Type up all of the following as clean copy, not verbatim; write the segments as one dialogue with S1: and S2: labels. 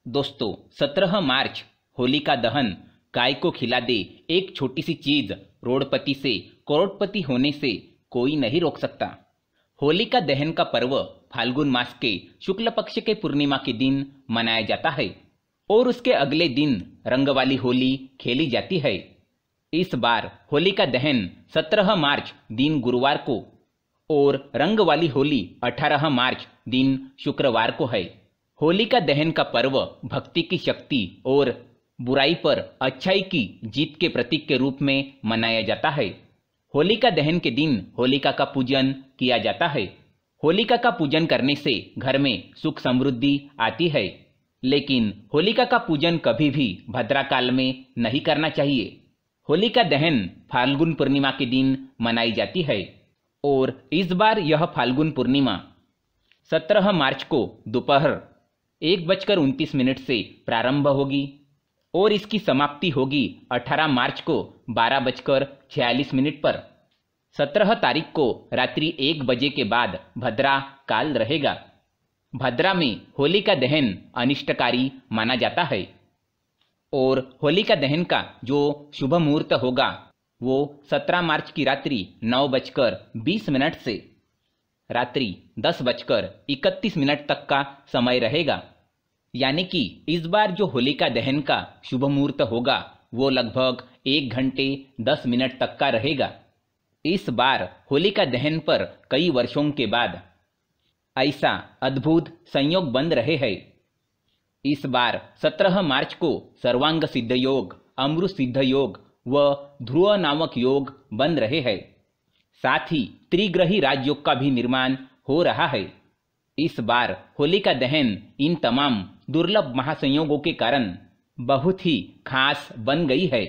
S1: दोस्तों 17 मार्च होलिका दहन। गाय को खिला दे एक छोटी सी चीज, रोडपति से करोड़पति होने से कोई नहीं रोक सकता। होलिका दहन का पर्व फाल्गुन मास के शुक्ल पक्ष के पूर्णिमा के दिन मनाया जाता है और उसके अगले दिन रंग वाली होली खेली जाती है। इस बार होलिका दहन 17 मार्च दिन गुरुवार को और रंग वाली होली 18 मार्च दिन शुक्रवार को है। होलिका दहन का पर्व भक्ति की शक्ति और बुराई पर अच्छाई की जीत के प्रतीक के रूप में मनाया जाता है। होलिका दहन के दिन होलिका का पूजन किया जाता है। होलिका का पूजन करने से घर में सुख समृद्धि आती है, लेकिन होलिका का पूजन कभी भी भद्रा काल में नहीं करना चाहिए। होलिका दहन फाल्गुन पूर्णिमा के दिन मनाई जाती है और इस बार यह फाल्गुन पूर्णिमा 17 मार्च को दोपहर 1:29 से प्रारंभ होगी और इसकी समाप्ति होगी 18 मार्च को 12:46 पर। 17 तारीख को रात्रि 1 बजे के बाद भद्रा काल रहेगा। भद्रा में होलिका दहन अनिष्टकारी माना जाता है और होलिका दहन का जो शुभ मुहूर्त होगा वो 17 मार्च की रात्रि 9:20 से रात्रि 10:31 तक का समय रहेगा। यानी कि इस बार जो होलिका दहन का शुभ मुहूर्त होगा वो लगभग 1 घंटे 10 मिनट तक का रहेगा। इस बार होलिका दहन पर कई वर्षों के बाद ऐसा अद्भुत संयोग बन रहे हैं। इस बार 17 मार्च को सर्वांग सिद्ध योग, अमृत सिद्ध योग व ध्रुव नामक योग बन रहे हैं। साथ ही त्रिग्रही राजयोग का भी निर्माण हो रहा है। इस बार होलिका दहन इन तमाम दुर्लभ महासंयोगों के कारण बहुत ही खास बन गई है।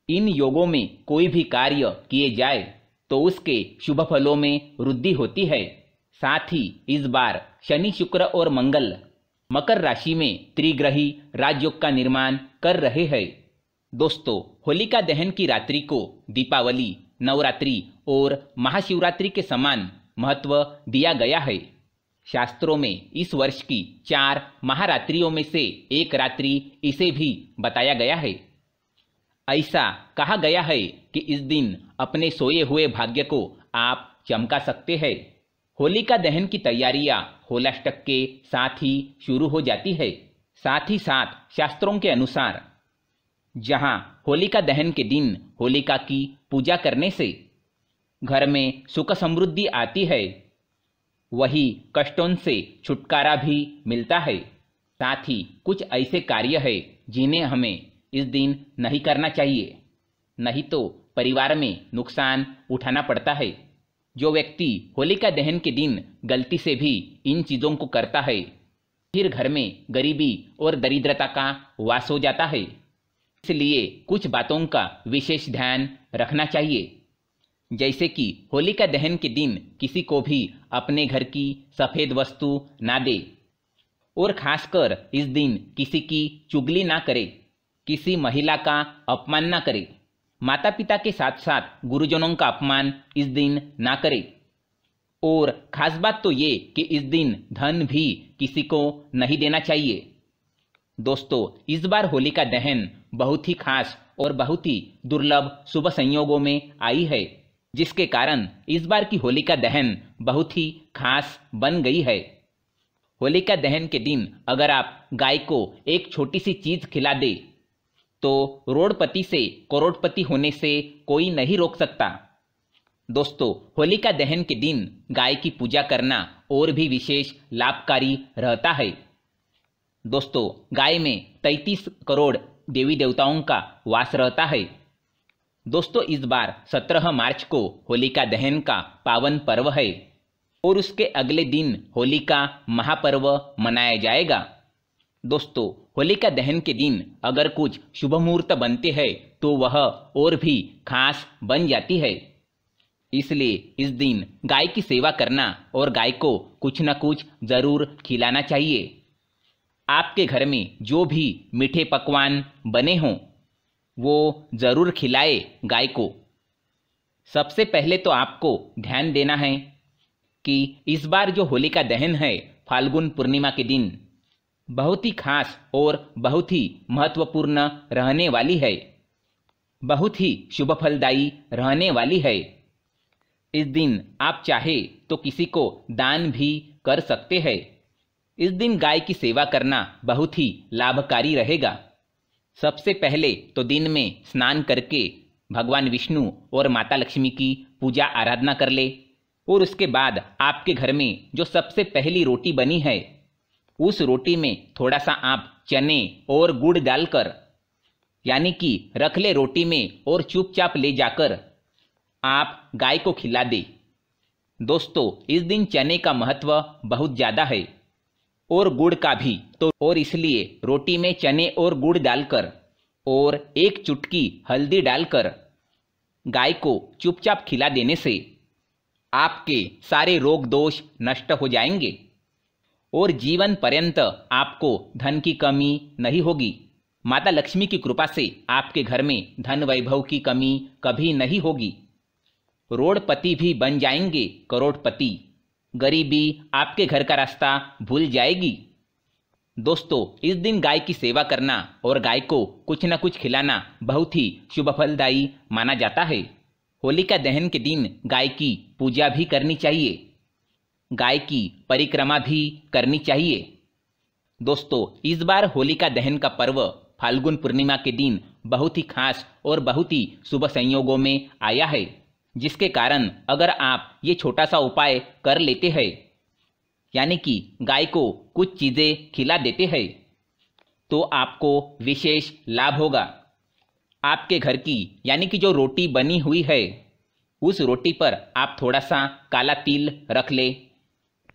S1: इन योगों में कोई भी कार्य किए जाए तो उसके शुभ फलों में वृद्धि होती है। साथ ही इस बार शनि, शुक्र और मंगल मकर राशि में त्रिग्रही राजयोग का निर्माण कर रहे हैं। दोस्तों, होलिका दहन की रात्रि को दीपावली, नवरात्रि और महाशिवरात्रि के समान महत्व दिया गया है। शास्त्रों में इस वर्ष की 4 महारात्रियों में से एक रात्रि इसे भी बताया गया है। ऐसा कहा गया है कि इस दिन अपने सोए हुए भाग्य को आप चमका सकते हैं। होलिका दहन की तैयारियां होलाष्टक के साथ ही शुरू हो जाती है। साथ ही साथ शास्त्रों के अनुसार जहां होलिका दहन के दिन होलिका की पूजा करने से घर में सुख समृद्धि आती है, वही कष्टों से छुटकारा भी मिलता है। साथ ही कुछ ऐसे कार्य है जिन्हें हमें इस दिन नहीं करना चाहिए, नहीं तो परिवार में नुकसान उठाना पड़ता है। जो व्यक्ति होलिका दहन के दिन गलती से भी इन चीज़ों को करता है, फिर घर में गरीबी और दरिद्रता का वास हो जाता है। इसलिए कुछ बातों का विशेष ध्यान रखना चाहिए, जैसे कि होलिका दहन के दिन किसी को भी अपने घर की सफ़ेद वस्तु ना दे और खासकर इस दिन किसी की चुगली ना करे, किसी महिला का अपमान ना करे, माता पिता के साथ साथ गुरुजनों का अपमान इस दिन ना करे। और खास बात तो ये कि इस दिन धन भी किसी को नहीं देना चाहिए। दोस्तों, इस बार होलिका दहन बहुत ही खास और बहुत ही दुर्लभ शुभ संयोगों में आई है, जिसके कारण इस बार की होलिका दहन बहुत ही खास बन गई है। होलिका दहन के दिन अगर आप गाय को एक छोटी सी चीज खिला दे तो रोडपति से करोड़पति होने से कोई नहीं रोक सकता। दोस्तों, होलिका दहन के दिन गाय की पूजा करना और भी विशेष लाभकारी रहता है। दोस्तों, गाय में 33 करोड़ देवी देवताओं का वास रहता है। दोस्तों, इस बार 17 मार्च को होलिका दहन का पावन पर्व है और उसके अगले दिन होली का महापर्व मनाया जाएगा। दोस्तों, होलिका दहन के दिन अगर कुछ शुभ मुहूर्त बनते हैं तो वह और भी खास बन जाती है। इसलिए इस दिन गाय की सेवा करना और गाय को कुछ न कुछ जरूर खिलाना चाहिए। आपके घर में जो भी मीठे पकवान बने हों वो जरूर खिलाए गाय को। सबसे पहले तो आपको ध्यान देना है कि इस बार जो होलिका दहन है फाल्गुन पूर्णिमा के दिन बहुत ही खास और बहुत ही महत्वपूर्ण रहने वाली है, बहुत ही शुभ फलदायी रहने वाली है। इस दिन आप चाहे तो किसी को दान भी कर सकते हैं। इस दिन गाय की सेवा करना बहुत ही लाभकारी रहेगा। सबसे पहले तो दिन में स्नान करके भगवान विष्णु और माता लक्ष्मी की पूजा आराधना कर ले, और उसके बाद आपके घर में जो सबसे पहली रोटी बनी है उस रोटी में थोड़ा सा आप चने और गुड़ डालकर, यानी कि रख ले रोटी में और चुपचाप ले जाकर आप गाय को खिला दे। दोस्तों, इस दिन चने का महत्व बहुत ज़्यादा है और गुड़ का भी, तो और इसलिए रोटी में चने और गुड़ डालकर और एक चुटकी हल्दी डालकर गाय को चुपचाप खिला देने से आपके सारे रोग दोष नष्ट हो जाएंगे और जीवन पर्यंत आपको धन की कमी नहीं होगी। माता लक्ष्मी की कृपा से आपके घर में धन वैभव की कमी कभी नहीं होगी। रोडपति भी बन जाएंगे करोड़पति। गरीबी आपके घर का रास्ता भूल जाएगी। दोस्तों, इस दिन गाय की सेवा करना और गाय को कुछ न कुछ खिलाना बहुत ही शुभ फलदायी माना जाता है। होलिका दहन के दिन गाय की पूजा भी करनी चाहिए, गाय की परिक्रमा भी करनी चाहिए। दोस्तों, इस बार होलिका दहन का पर्व फाल्गुन पूर्णिमा के दिन बहुत ही खास और बहुत ही शुभ संयोगों में आया है, जिसके कारण अगर आप ये छोटा सा उपाय कर लेते हैं, यानी कि गाय को कुछ चीज़ें खिला देते हैं, तो आपको विशेष लाभ होगा। आपके घर की यानी कि जो रोटी बनी हुई है उस रोटी पर आप थोड़ा सा काला तिल रख ले,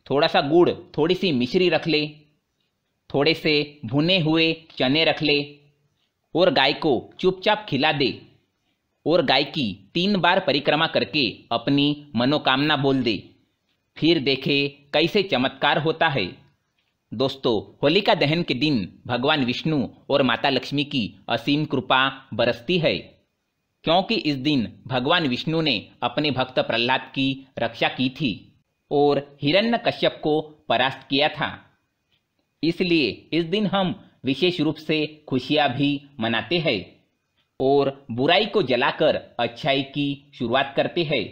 S1: थोड़ा सा गुड़, थोड़ी सी मिश्री रख ले, थोड़े से भुने हुए चने रख ले और गाय को चुपचाप खिला दे और गाय की 3 बार परिक्रमा करके अपनी मनोकामना बोल दे। फिर देखे कैसे चमत्कार होता है। दोस्तों, होलिका दहन के दिन भगवान विष्णु और माता लक्ष्मी की असीम कृपा बरसती है, क्योंकि इस दिन भगवान विष्णु ने अपने भक्त प्रहलाद की रक्षा की थी और हिरण्यकश्यप को परास्त किया था। इसलिए इस दिन हम विशेष रूप से खुशियां भी मनाते हैं और बुराई को जलाकर अच्छाई की शुरुआत करते हैं।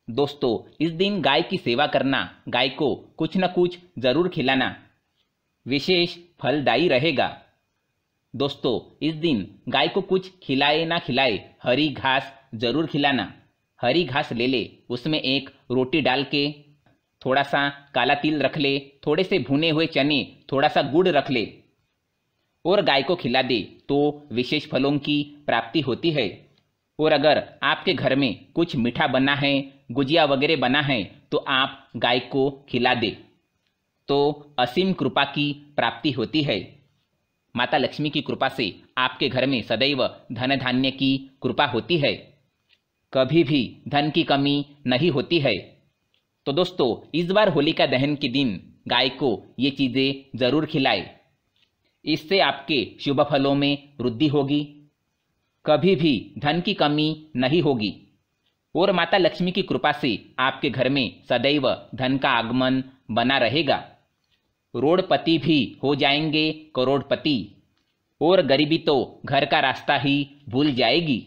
S1: दोस्तों, इस दिन गाय की सेवा करना, गाय को कुछ न कुछ जरूर खिलाना विशेष फलदायी रहेगा। दोस्तों, इस दिन गाय को कुछ खिलाए ना खिलाए हरी घास जरूर खिलाना। हरी घास ले ले, उसमें एक रोटी डाल के थोड़ा सा काला तिल रख ले, थोड़े से भुने हुए चने, थोड़ा सा गुड़ रख ले और गाय को खिला दे तो विशेष फलों की प्राप्ति होती है। और अगर आपके घर में कुछ मीठा बना है, गुजिया वगैरह बना है, तो आप गाय को खिला दे तो असीम कृपा की प्राप्ति होती है। माता लक्ष्मी की कृपा से आपके घर में सदैव धन धान्य की कृपा होती है, कभी भी धन की कमी नहीं होती है। तो दोस्तों, इस बार होलिका दहन के दिन गाय को ये चीज़ें जरूर खिलाए, इससे आपके शुभ फलों में वृद्धि होगी, कभी भी धन की कमी नहीं होगी और माता लक्ष्मी की कृपा से आपके घर में सदैव धन का आगमन बना रहेगा। रोडपति भी हो जाएंगे करोड़पति और गरीबी तो घर का रास्ता ही भूल जाएगी।